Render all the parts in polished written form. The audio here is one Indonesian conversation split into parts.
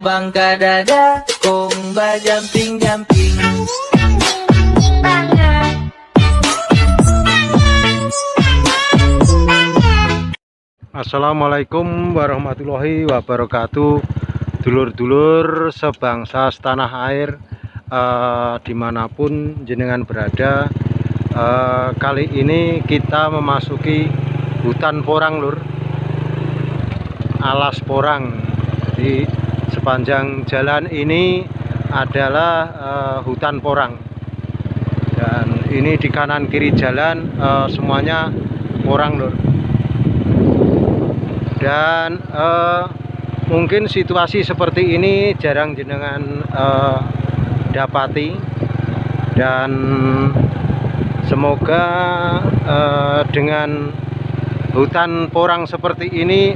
Bangka dada, komba jumping. Assalamualaikum warahmatullahi wabarakatuh. Dulur-dulur sebangsa setanah air, dimanapun jenengan berada, kali ini kita memasuki hutan porang, lur, alas porang. Jadi sepanjang jalan ini adalah hutan porang, dan ini di kanan kiri jalan semuanya porang, lur. Dan mungkin situasi seperti ini jarang jenengan dapati, dan semoga dengan hutan porang seperti ini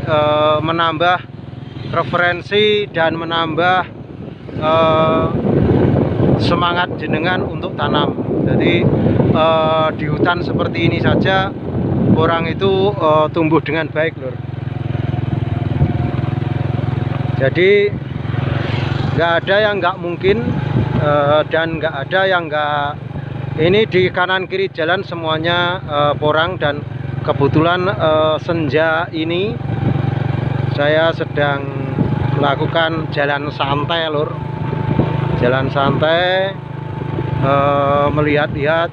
menambah referensi dan menambah semangat jenengan untuk tanam. Jadi di hutan seperti ini saja porang itu tumbuh dengan baik, lur. Jadi nggak ada yang nggak mungkin, dan nggak ada yang nggak. Ini di kanan kiri jalan semuanya porang, dan kebetulan senja ini saya sedang melakukan jalan santai, lur. Jalan santai, melihat-lihat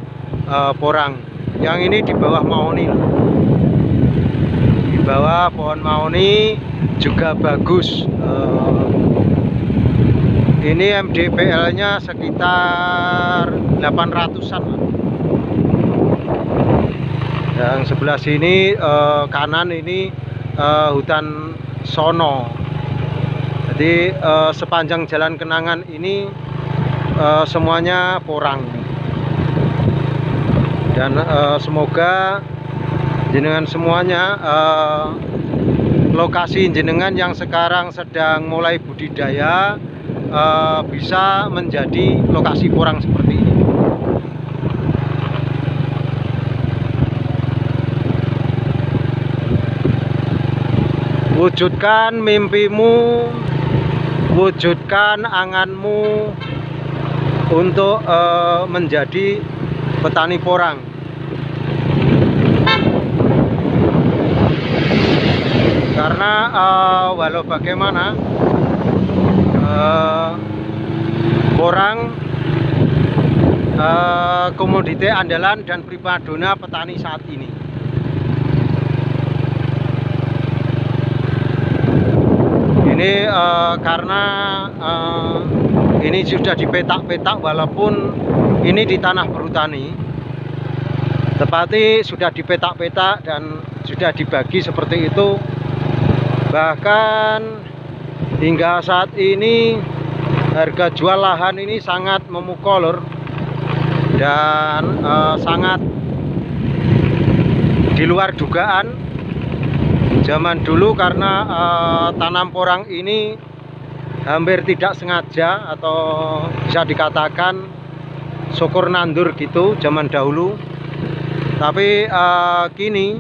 porang. Yang ini di bawah mahoni, di bawah pohon mahoni juga bagus. Ini MDPL nya sekitar 800-an. Yang sebelah sini kanan ini hutan sono. Jadi sepanjang jalan kenangan ini semuanya porang, dan semoga jenengan semuanya, lokasi jenengan yang sekarang sedang mulai budidaya bisa menjadi lokasi porang seperti ini. Wujudkan mimpimu, wujudkan anganmu untuk menjadi petani porang. Karena walau bagaimana porang komoditi andalan dan primadona petani saat ini. Ini karena ini sudah dipetak-petak, walaupun ini di tanah berhutani, tetapi sudah dipetak-petak dan sudah dibagi seperti itu. Bahkan hingga saat ini harga jual lahan ini sangat memukul, lur, dan sangat di luar dugaan zaman dulu. Karena tanam porang ini hampir tidak sengaja, atau bisa dikatakan syukur nandur gitu zaman dahulu. Tapi kini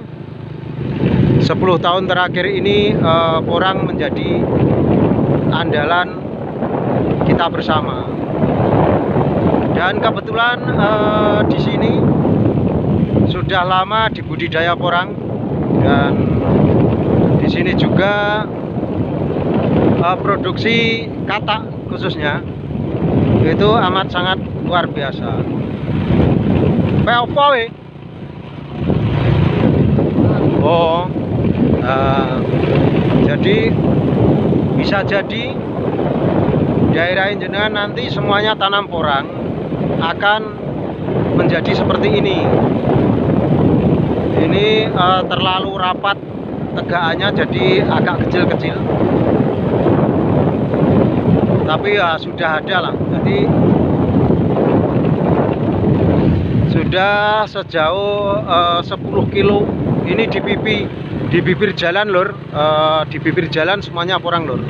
10 tahun terakhir ini porang menjadi andalan kita bersama. Dan kebetulan di sini sudah lama dibudidaya porang, dan di sini juga produksi katak khususnya itu amat sangat luar biasa. Oh, jadi bisa jadi daerah jenengan nanti semuanya tanam porang akan menjadi seperti ini. Ini terlalu rapat tegakannya, jadi agak kecil-kecil. Tapi ya sudah ada lah. Jadi sudah sejauh 10 kilo ini di bibir jalan, lur. Di bibir jalan semuanya porang, lur.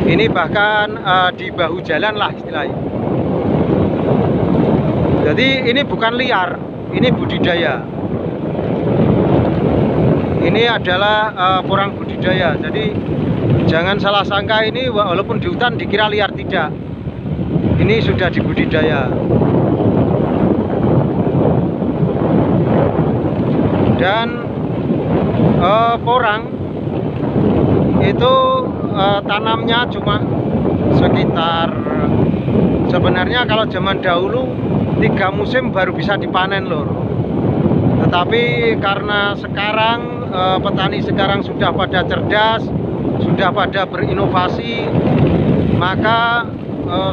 Ini bahkan di bahu jalan lah istilahnya. Jadi ini bukan liar, ini budidaya. Ini adalah porang budidaya. Jadi Jangan salah sangka, ini walaupun di hutan dikira liar, tidak. Ini sudah dibudidaya. Dan porang itu tanamnya cuma sekitar, sebenarnya kalau zaman dahulu 3 musim baru bisa dipanen lor. Tetapi karena sekarang petani sekarang sudah pada cerdas, sudah pada berinovasi, maka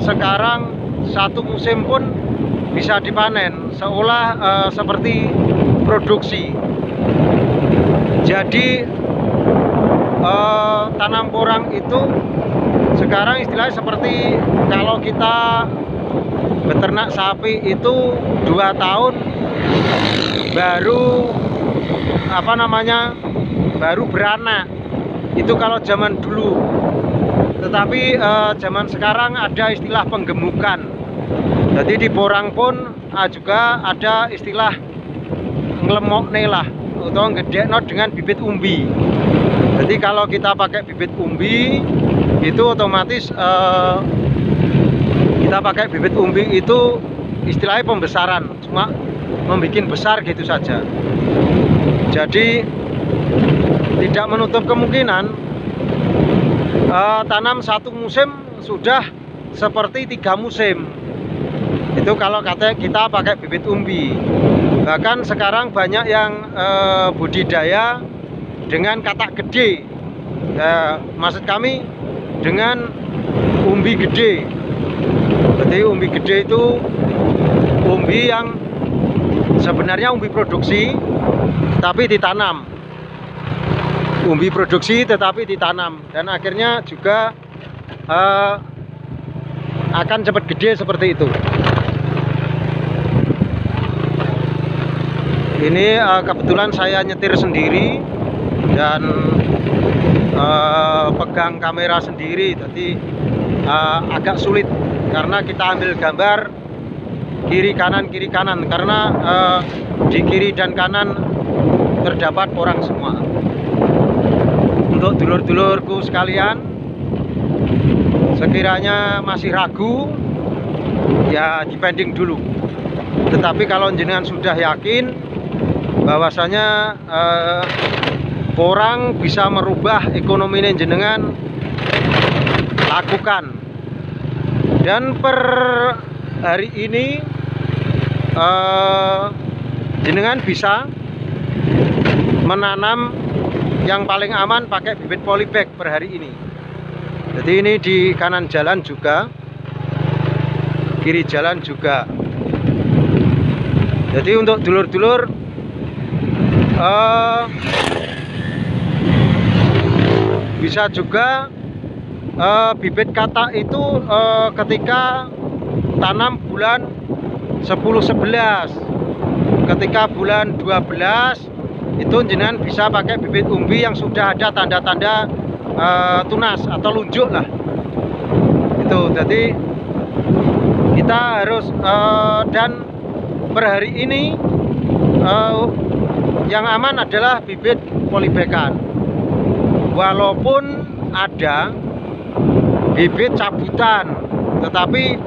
sekarang 1 musim pun bisa dipanen, seolah seperti produksi. Jadi tanam porang itu sekarang istilahnya seperti kalau kita beternak sapi itu 2 tahun baru baru beranak. Itu kalau zaman dulu. Tetapi zaman sekarang ada istilah penggemukan. Jadi di porang pun juga ada istilah ngelemokne lah, atau ngedekno dengan bibit umbi. Jadi kalau kita pakai bibit umbi itu otomatis kita pakai bibit umbi itu istilahnya pembesaran, cuma membuat besar gitu saja. Jadi tidak menutup kemungkinan tanam 1 musim sudah seperti 3 musim. Itu kalau kita pakai bibit umbi. Bahkan sekarang banyak yang budidaya dengan katak gede. Maksud kami dengan umbi gede. Jadi umbi gede itu umbi yang sebenarnya umbi produksi tapi ditanam. Umbi produksi tetapi ditanam, dan akhirnya juga akan cepat gede seperti itu. Ini kebetulan saya nyetir sendiri dan pegang kamera sendiri, jadi agak sulit karena kita ambil gambar kiri kanan karena di kiri dan kanan terdapat orang semua. Untuk dulur-dulurku sekalian, sekiranya masih ragu, ya dipending dulu. Tetapi kalau jenengan sudah yakin bahwasanya porang bisa merubah ekonomi jenengan, lakukan. Dan per hari ini jenengan bisa menanam yang paling aman pakai bibit polybag per hari ini. Jadi ini di kanan jalan juga, kiri jalan juga. Jadi untuk dulur-dulur bisa juga bibit katak itu ketika tanam bulan 10-11, ketika bulan 12 itu jenengan bisa pakai bibit umbi yang sudah ada tanda-tanda tunas atau lunjuk lah. Itu jadi kita harus dan per hari ini yang aman adalah bibit polybagan. Walaupun ada bibit cabutan, tetapi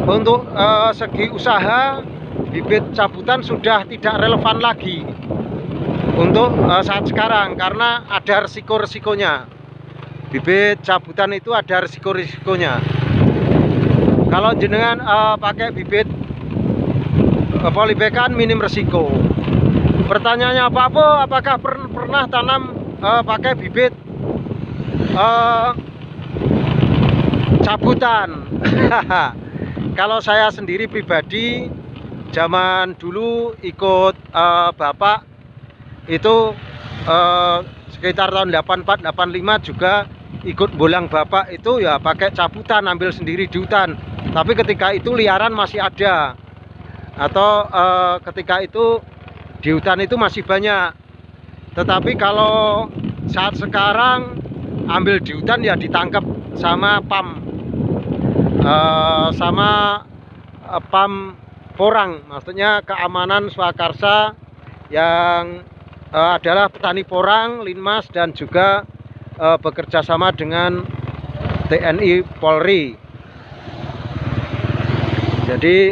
untuk segi usaha bibit cabutan sudah tidak relevan lagi untuk saat sekarang karena ada resiko-resikonya. Bibit cabutan itu ada resiko-resikonya. Kalau jenengan pakai bibit polybagan minim resiko. Pertanyaannya Pak Po, apakah pernah tanam pakai bibit cabutan? Kalau saya sendiri pribadi zaman dulu ikut bapak itu sekitar tahun 84-85 juga ikut bolang bapak itu ya pakai cabutan, ambil sendiri di hutan. Tapi ketika itu liaran masih ada, atau ketika itu di hutan itu masih banyak. Tetapi kalau saat sekarang ambil di hutan ya ditangkap sama PAM, PAM porang, maksudnya keamanan swakarsa yang adalah petani porang, linmas dan juga bekerja sama dengan TNI Polri. Jadi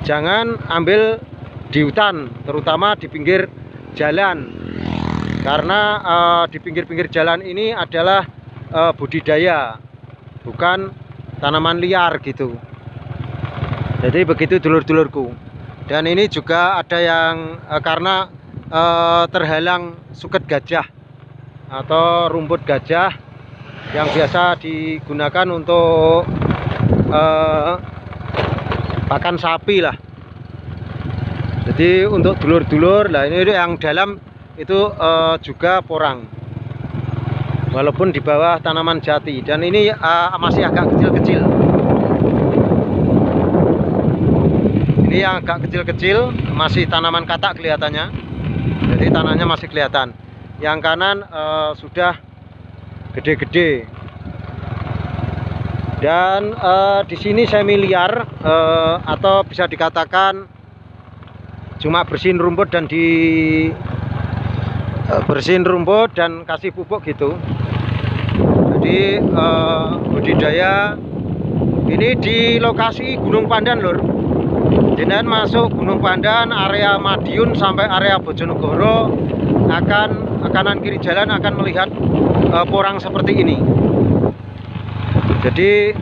jangan ambil di hutan, terutama di pinggir jalan, karena di pinggir-pinggir jalan ini adalah budidaya, bukan tanaman liar gitu. Jadi begitu dulur-dulurku. Dan ini juga ada yang karena terhalang suket gajah atau rumput gajah yang biasa digunakan untuk pakan sapi lah. Jadi untuk dulur-dulur lah, ini yang dalam itu juga porang, walaupun di bawah tanaman jati. Dan ini masih agak kecil-kecil. Ini yang agak kecil-kecil, masih tanaman katak kelihatannya. Jadi tanahnya masih kelihatan. Yang kanan sudah gede-gede. Dan di sini semi liar, atau bisa dikatakan cuma bersihin rumput dan bersihin rumput dan kasih pupuk gitu. Jadi budidaya ini di lokasi Gunung Pandan, lur. Jenengan masuk Gunung Pandan, area Madiun sampai area Bojonegoro, kanan kiri jalan akan melihat porang seperti ini. Jadi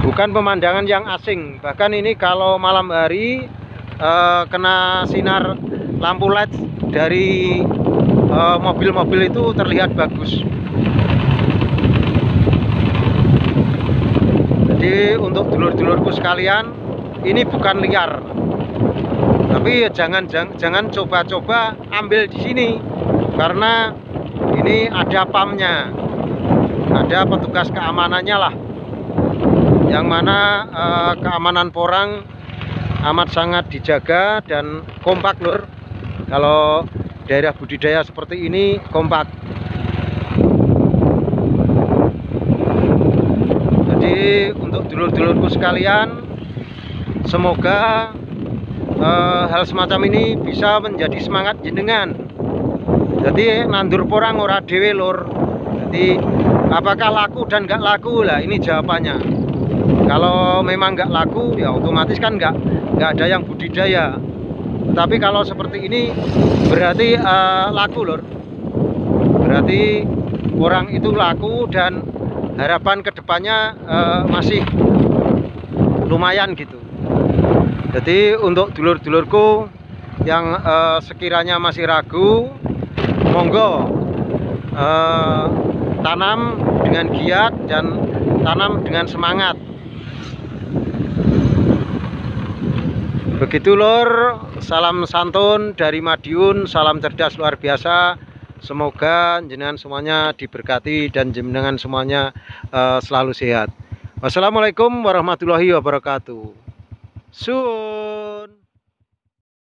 bukan pemandangan yang asing. Bahkan ini kalau malam hari kena sinar lampu LED dari mobil-mobil itu terlihat bagus. Jadi untuk dulur-dulurku sekalian, ini bukan liar, tapi jangan coba-coba ambil di sini, karena ini ada pamnya, ada petugas keamanannya lah, yang mana keamanan porang amat sangat dijaga dan kompak, lur. Kalau daerah budidaya seperti ini kompak. Jadi untuk dulur-dulurku sekalian, semoga hal semacam ini bisa menjadi semangat jenengan. Jadi nandur porang ora dhewe, lur. Jadi apakah laku dan nggak laku lah, ini jawabannya. Kalau memang nggak laku, ya otomatis kan nggak ada yang budidaya. Tapi kalau seperti ini berarti laku, lur. Berarti porang itu laku dan harapan kedepannya masih lumayan gitu. Jadi untuk dulur-dulurku yang sekiranya masih ragu, monggo tanam dengan giat dan tanam dengan semangat. Begitu, lur. Salam santun dari Madiun, salam cerdas luar biasa. Semoga jenengan semuanya diberkati dan jenengan semuanya selalu sehat. Wassalamualaikum warahmatullahi wabarakatuh. Suun.